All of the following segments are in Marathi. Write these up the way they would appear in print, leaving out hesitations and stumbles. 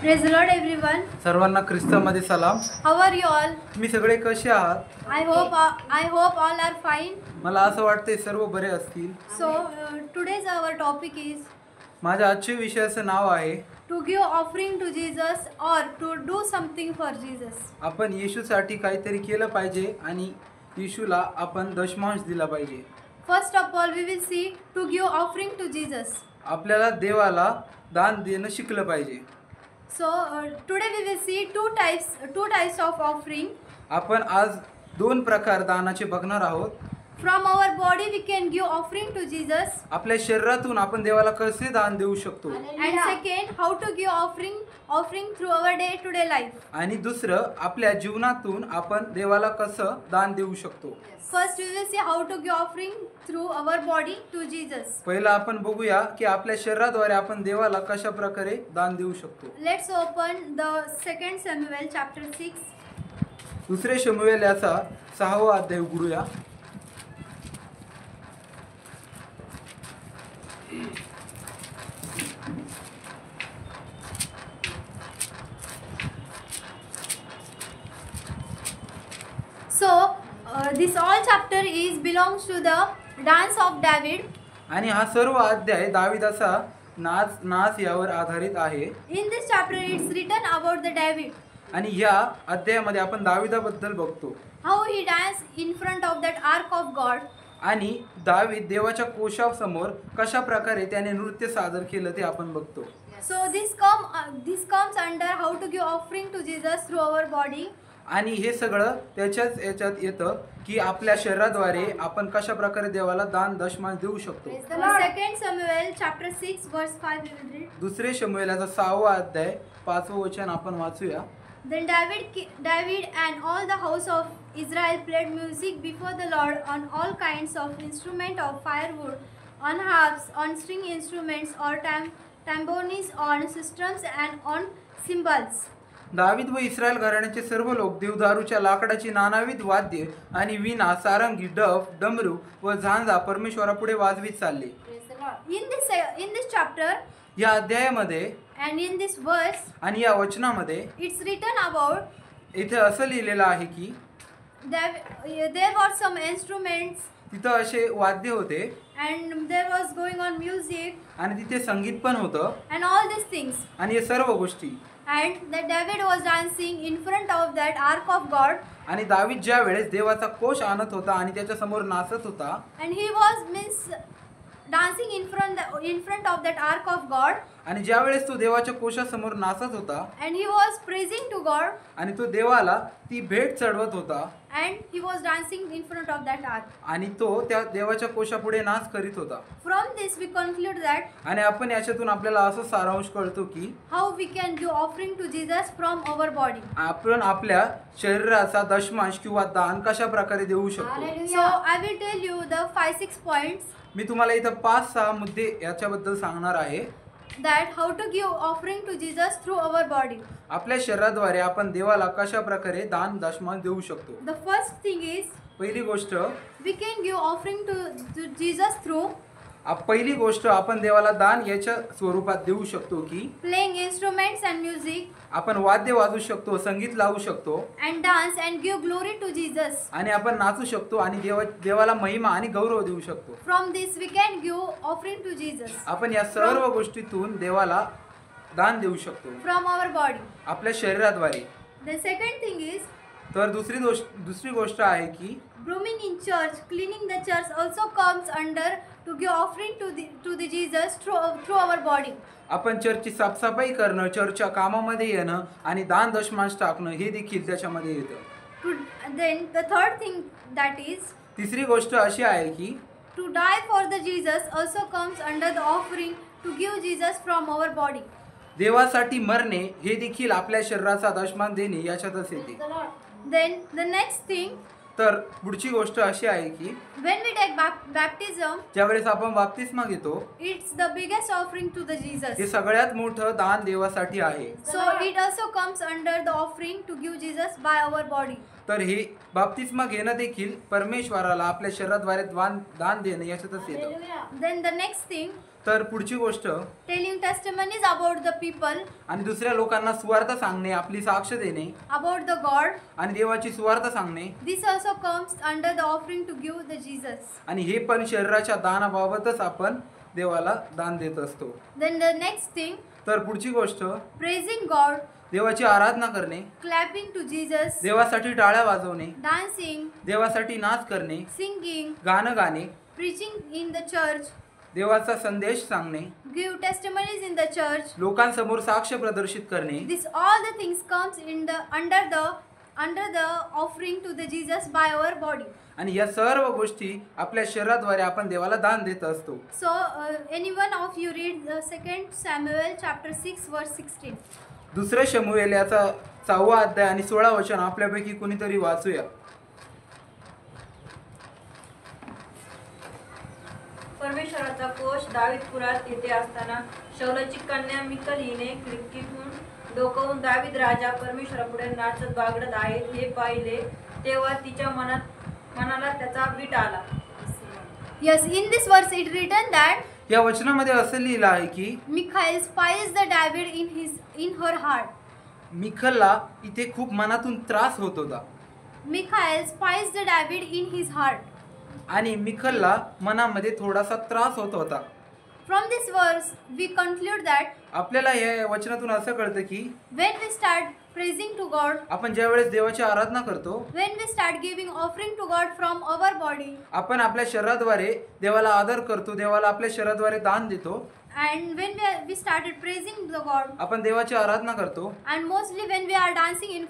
Praise the Lord, everyone. सर्वांना ख्रिस्तामध्ये सलाम. How are you all? तुम्ही सगळे कसे आहात? I hope all are fine. मला असं वाटते सर्व बरे असतील. So today's our topic is माझ्या आजच्या विषयाचं नाव आहे to give offering to Jesus or to do something for Jesus. आपण येशूसाठी काहीतरी केलं पाहिजे आणि येशूला आपण दशमांश दिला पाहिजे. First of all, we will see to give offering to Jesus. आपल्याला देवाला दान देणं शिकलं पाहिजे. So today we will see two types of offering. आपण आज दोन प्रकार दानाचे बघणार आहोत. From our body we can give offering to Jesus. आपल्या शरीरातून आपण देवाला कसे दान देऊ शकतो. And second, how to give offering through our day-to-day life. आणि दुसरं आपल्या जीवनातून आपण देवाला कसं दान देऊ शकतो. First we will see how to give offering through our body to Jesus. पहिला आपण बघूया की आपल्या शरीराद्वारे आपण देवाला कशा प्रकारे दान देऊ शकतो. Let's open the 2 Samuel chapter 6. दुसरे शमूएल याचा 6वा अध्याय उघडूया. So this all chapter is belongs to the dance of David. आणि हा सर्व अध्याय दाविदाचा नाच यावर आधारित आहे. In this chapter it's written about the David. आणि या अध्यायामध्ये आपण दाविदाबद्दल बघतो. How he danced in front of that ark of God. आणि दावीद देवाच्या कोशासमोर कशा प्रकारे त्याने नृत्य सादर केलं ते आपण बघतो. So this comes under how to give offering to Jesus through our body. आणि हे सगळं त्याच्याच याच्यात येतं की आपल्या शरीराद्वारे आपण कशा प्रकारे देवाला दान दशमांश देऊ शकतो. 2 Samuel chapter 6 verse 5 we will read. दुसरे शमूएलाचा 6वा अध्याय 5वं वचन आपण वाचूया. Then David and all the house of Israel played music before the Lord on all kinds of instrument of firewood, on harps, on string instruments, or tambourines, on sistrums and on cymbals. दावीद व इस्रायल घराण्याचे सर्व लोक देवदारूच्या लाकडाची नानाविध वाद्ये आणि वीणा, सारंगी, डफ, डमरू व झांजा परमेश्वरापुढे वाजवीत चालले. In this chapter या अध्यायामध्ये and in this verse, आणि या वचनामध्ये it's written about इथे असं लिहिलेलं आहे की there were some instruments तिथं असे वाद्य होते and there was going on music आणि तिथे संगीत पण होतं and all these things. आणि हे सर्व गोष्टी. And that David was dancing in front of that ark of God. आणि दावीद ज्या वेळेस देवाचा कोश आणत होता आणि त्याच्या समोर नाचत होता. And he was dancing in front of that ark of God. आणि ज्या वेळेस तो देवाच्या कोशासमोर नाचत होता. And he was praising to God. आणि तो देवाला ती भेट चढवत होता. And he was dancing in front of that ark. आणि तो त्या देवाच्या कोशापुढे नाच करीत होता. From this we conclude that आणि आपण याच्यातून आपल्याला असं सारांश कळतो की how we can give offering to Jesus from our body. आपण आपल्या शरीराचा दशमांश किंवा दान कशा प्रकारे देऊ शकतो. So I will tell you the 5-6 points. मी तुम्हाला इथं 5-6 मुद्दे याच्याबद्दल सांगणार आहे. That how to give offering to Jesus through our body. आपल्या शरीराद्वारे आपण देवाला कशा प्रकारे दान दशमांश देऊ शकतो. The first thing is पहिली गोष्ट we can give offering to Jesus through पहिली गोष्ट आपण देवाला दान याच्या स्वरूपात देऊ शकतो की playing instruments and music. आपण वाद्य वाजवू शकतो, संगीत लावू शकतो And dance and give glory to Jesus. आणि आपण नाचू शकतो आणि देवाला महिमा आणि गौरव देऊ शकतो. From this we can give offering to Jesus. आपण या सर्व गोष्टीतून देवाला दान देऊ शकतो From our body. आपल्या शरीराद्वारे. The second thing is तर दुसरी गोष्ट आहे की brooming in church, cleaning the church also comes under to give offering to the Jesus through our body. आपण चर्चची साफसफाई करणं, चर्चच्या कामामध्ये येणं आणि दान दशमांश टाकणं हे देखील त्याच्यामध्ये येतं. Then the third thing that is तिसरी गोष्ट अशी आहे की to die for the Jesus also comes under the offering to give Jesus from our body. देवासाठी मरणे हे देखील आपल्या शरीराचा दशमांश देणे याच्यातच येते. Then the next thing, तर पुढची गोष्ट अशी आहे की when we take baptism, ज्यावेळेस आपण बाप्तिस्मा घेतो it's the biggest offering to the Jesus. हे सगळ्यात मोठं दान देवासाठी आहे. So it also comes under the offering to give Jesus by our body. तर हे बाप्तिस्मा घेणं देखील परमेश्वराला आपल्या शरीराद्वारे दान देणं याच्यातच येतं. Then the next thing, तर पुढची गोष्ट telling testimonies about the people, आणि दुसऱ्या लोकांना सुवार्थ सांगणे, आपली साक्ष देणे about the God. आणि देवाची सुवार्थ सांगणे. This also comes under the offering to give the Jesus. आणि हे पण शरीराच्या दानाबाबतच आपण देवाला दान देत असतो. Then the next thing, तर पुढची गोष्ट praising God, देवाची आराधना करणे, clapping to Jesus, देवासाठी टाळ्या वाजवणे, dancing, देवासाठी नाच करणे, singing, गाणं गाणे, preaching in the church, देवाचा संदेश सांगणे, give testimonies in the church. लोकांसमोर साक्ष प्रदर्शित करणे. This all the things comes in the under the offering to the Jesus by our body. आणि या सर्व गोष्टी आपल्या शरीराद्वारे आपण देवाला दान देत असतो. So any one of you read the 2 Samuel chapter 6 verse 16. दुसरे शमूएल याचा 6वा अध्याय आणि 16 वचन आपल्यापैकी कोणीतरी वाचूया. परमेश्वराचा कोश दावीदपुरात येथे असताना शौलाची कन्या मिकल हिने खिडकीतून डोकावून दावीद राजा परमेश्वरापुढे नाचत बागडत आहे हे पाहिले, तेव्हा तिच्या मनाला त्याचा वीट आला. Yes, in this verse it written that या वचनामध्ये असं लिहिलं आहे की Michal spies the David in her heart. मिखलला इथे खूप मनातून त्रास होत होता. Michal spies the David in his heart. आणि मिखलला मनामध्ये थोडासा त्रास होत होता. From this verse we conclude that आपल्याला या वचनातून असं कळतं की when we start praising to God, आपण ज्या वेळेस देवाची आराधना करतो, when we start giving offering to God from our body, आपण आपल्या शरीराद्वारे देवाला आदर करतो, देवाला आपल्या शरीराद्वारे दान देतो, and when we started praising the God, आपण देवाची आराधना करतो, and mostly when we are dancing in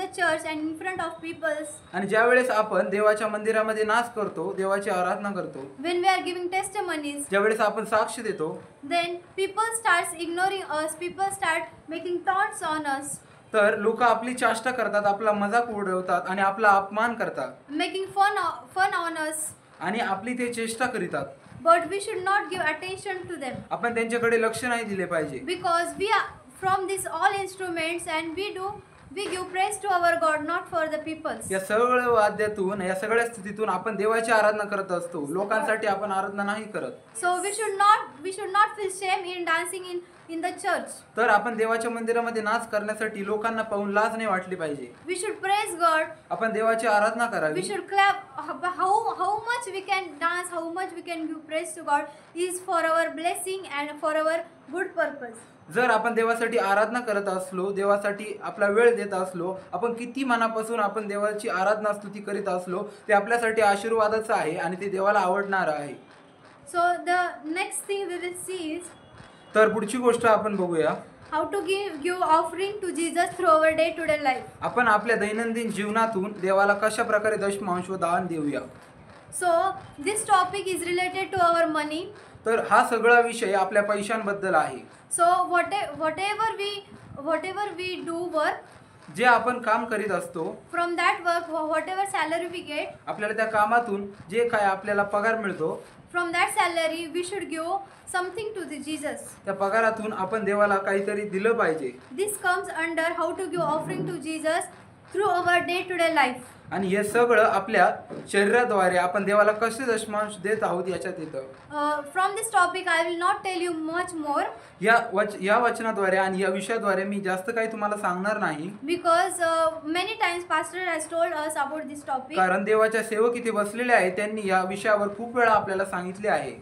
the church and in front of people, आणि ज्या वेळेस आपण देवाच्या मंदिरामध्ये नाच करतो, देवाची आराधना करतो, when we are giving testimonies, ज्या वेळेस आपण साक्ष देतो, then people starts ignoring us, people start making taunts on us, तर लोक आपली चाष्टा करतात, आपला मजाक उडवतात आणि आपला अपमान करतात, making fun on us, आणि आपली ते चेष्टा करीतात. but we should not give attention to them, आपण त्यांच्याकडे लक्ष नाही दिले पाहिजे. because we are from these all instruments and we give praise to our God, not for the peoples. या सगळ्या वाद्यातून, या सगळ्या स्थितीतून आपण देवाची आराधना करत असतो, लोकांसाठी आपण आराधना नाही करत. So we should not feel shame in dancing in the church. तर आपण देवाच्या मंदिरामध्ये नाच करण्यासाठी लोकांना पाहून लाज नाही वाटली पाहिजे. We should praise God. आपण देवाची आराधना We करावी. should clap. How much we can dance, how much we can give praise to God is for our blessing and for our good purpose. जर आपण देवासाठी आराधना करत असलो, देवासाठी आपला वेळ देत असलो, आपण किती मनापासून आपण देवाची आराधना स्तुती करीत असलो, ते आपल्यासाठी आशीर्वादाचं आहे आणि ते देवाला आवडणार आहे. So the next thing we will see is तर पुढची गोष्ट आपण बघूया, how to give offering to Jesus through our day-to-day life. आपण आपल्या दैनंदिन जीवनातून देवाला कशा प्रकारे दशमांश व दान देऊया. So this topic is related to our money. तर हा सगळा विषय आपल्या पैशांबद्दल आहे. So whatever we do work, जे आपण काम करीत असतो, from that work, whatever salary we get, आपल्याला त्या कामातून जे काय आपल्याला पगार मिळतो, from that salary we should give something to the Jesus. त्या पगारातून आपण देवाला काहीतरी दिलं पाहिजे. This comes under how to give offering to Jesus through our day-to-day life. आणि हे सगळं आपल्या शरीराद्वारे आपण देवाला कसे दशमांश देत आहोत याच्यात येतं. From this topic I will not tell you much more, या वचनाद्वारे आणि या विषयाद्वारे मी जास्त काही तुम्हाला सांगणार नाही, because many times pastor has told us about this topic. कारण देवाच्या सेवक इथे बसलेले आहेत, त्यांनी या विषयावर खूप वेळा आपल्याला सांगितले आहे.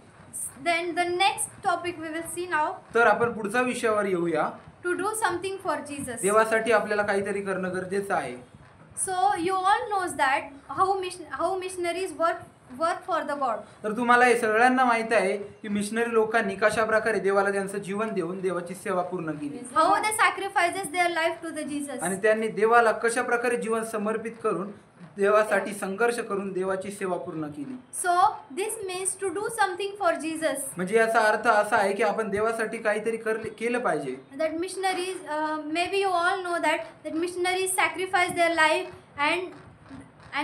Then the next topic we will see now, तर आपण पुढच्या विषयावर येऊया. to do something for Jesus. देवासाठी आपल्याला काहीतरी करणं गरजेचं आहे. So you all knows that how missionaries work for the God. तर तुम्हाला हे सगळ्यांना माहित आहे की मिशनरी लोकांनी कशा प्रकारे देवाला त्यांचं जीवन देऊन देवाची सेवा पूर्ण केली, How they sacrifices their life to the Jesus. आणि त्यांनी देवाला कशा प्रकारे जीवन समर्पित करून देवासाठी संघर्ष करून देवाची सेवा पूर्ण केली. So this means to do something for Jesus. म्हणजे याचा अर्थ असा आहे की आपण देवासाठी काहीतरी केलं पाहिजे. That missionaries, maybe you all know that missionaries sacrifice their life and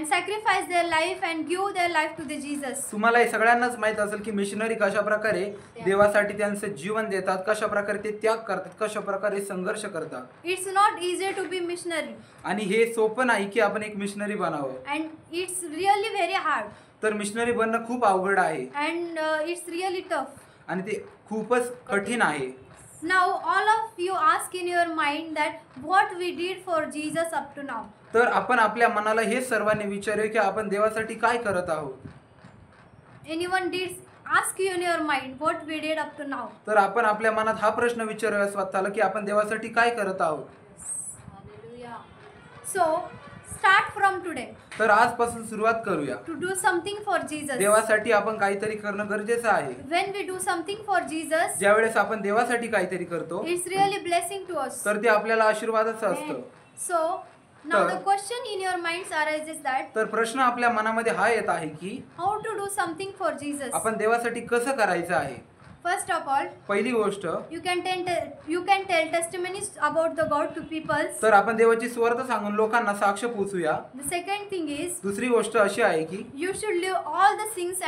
sacrifice their life and give their life to the Jesus. तुम्हाला हे सगळ्यांनाच माहित असेल की मिशनरी कशा प्रकारे देवासाठी त्यांचं जीवन देतात, कशा प्रकारे ते त्याग करतात, कशा प्रकारे संघर्ष करतात. It's not easy to be missionary. आणि हे सोपं नाही की आपण एक मिशनरी बनावं. And it's really very hard. तर मिशनरी बनणं खूप अवघड आहे. And it's really tough. आणि ते खूपच कठीण आहे. Now all of you ask in your mind that what we did for Jesus up to now. तर आपण आपल्या मनाला हे सर्वांनी विचारूया की आपण देवासाठी काय करत आहोत. Anyone did ask you in your mind what we did up to now. तर आपण आपल्या मनात हा प्रश्न विचारूया स्वतःला की आपण देवासाठी काय करत आहोत. Hallelujah. So start from today तर आजपासून सुरुवात करूया. to do something for Jesus. देवासाठी आपण काहीतरी करणं गरजेचं आहे. When we do something for Jesus, ज्यावेळेस आपण देवासाठी काहीतरी करतो it's really blessing to us. तर ते आपल्याला आशीर्वादाचं असतं. So now तर- the question in your minds arises that तर प्रश्न आपल्या मनामध्ये हा येत आहे की how to do something for Jesus. आपण देवासाठी कसं करायचं आहे. First of all, पहिली गोष्ट you can tell testimonies about the God to people. तर आपण देवाची सुवार्ता सांगून लोकांना साक्ष पोचूया. The second thing is दुसरी गोष्ट अशी आहे की you should leave all the sins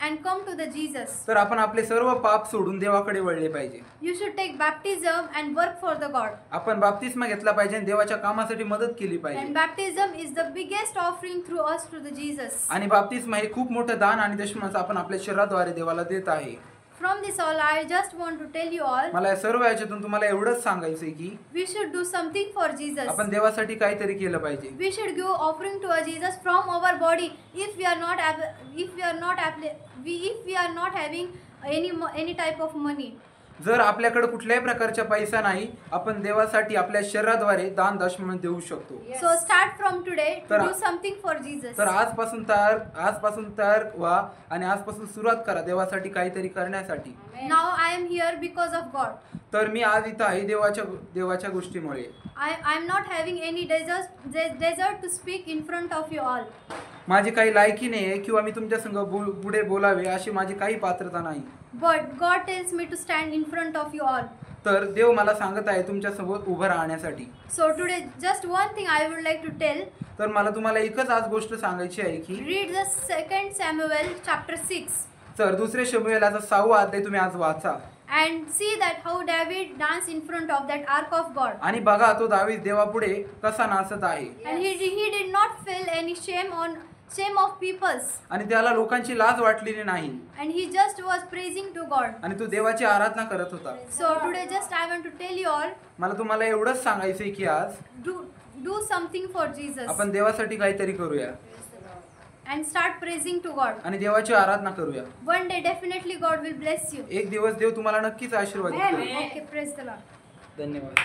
and come to the Jesus. तर आपण आपले सर्व पाप सोडून देवाकडे वळले पाहिजे. You should take baptism and work for the God. आपण बाप्तिस्मा घेतला पाहिजे आणि देवाच्या कामासाठी मदत केली And पाहिजे. baptism is the biggest offering through us to the Jesus. आणि बाप्तिस्मा हे खूप मोठं दान आणि दशमांश आपण आपल्या शरीराद्वारे देवाला देत आहे. From this all, I just want to tell you all, मला या सर्व याच्यातून तुम्हाला एवढंच सांगायचंय की we should do something for Jesus. आपण देवासाठी काहीतरी केलं पाहिजे. We should give offering to our Jesus from our body. If we are not having any type of money. जर आपल्याकडे कुठल्याही प्रकारचा पैसा नाही, आपण देवासाठी आपल्या शरीराद्वारे दान दशमांश देऊ शकतो. So start from today to तर- do something for Jesus. तर आजपासून तयार व्हा आणि आजपासून सुरुवात करा देवासाठी काहीतरी करण्यासाठी. Now I am here because of God. तर मी आज इथं आहे देवाच्या गोष्टीमुळे. I am not having any desert to speak in front of you all. माझी काही लायकी नाही आहे किंवा मी तुमच्या संग पुढे बोलावे अशी माझी काही पात्रता नाही. But God tells me to stand in front of you all. तर देव मला सांगत आहे तुमच्या सोबत उभं राहण्यासाठी. So today just one thing I would like to tell. तर मला तुम्हाला एकच आज गोष्ट सांगायची आहे की Read the 2 Samuel chapter 6 तर दुसरे शमूएलाचा 6वा अध्याय तुम्ही आज वाचा and see that how David danced in front of that ark of God. आणि बघा तो दावीद देवापुढे कसा नाचत आहे. And he did not feel any shame of peoples. आणि त्याला लोकांची लाज वाटलेली नाही And he just was praising to God. आणि तो देवाची आराधना करत होता. So today just I want to tell you all, मला तुम्हाला एवढंच सांगायचंय की आज do something for Jesus आपण देवासाठी काहीतरी करूया and start praising to God. आणि देवाची आराधना करूया. One day definitely God will bless you. एक दिवस देव तुम्हाला नक्कीच आशीर्वाद देईल. Okay, praise the Lord. धन्यवाद.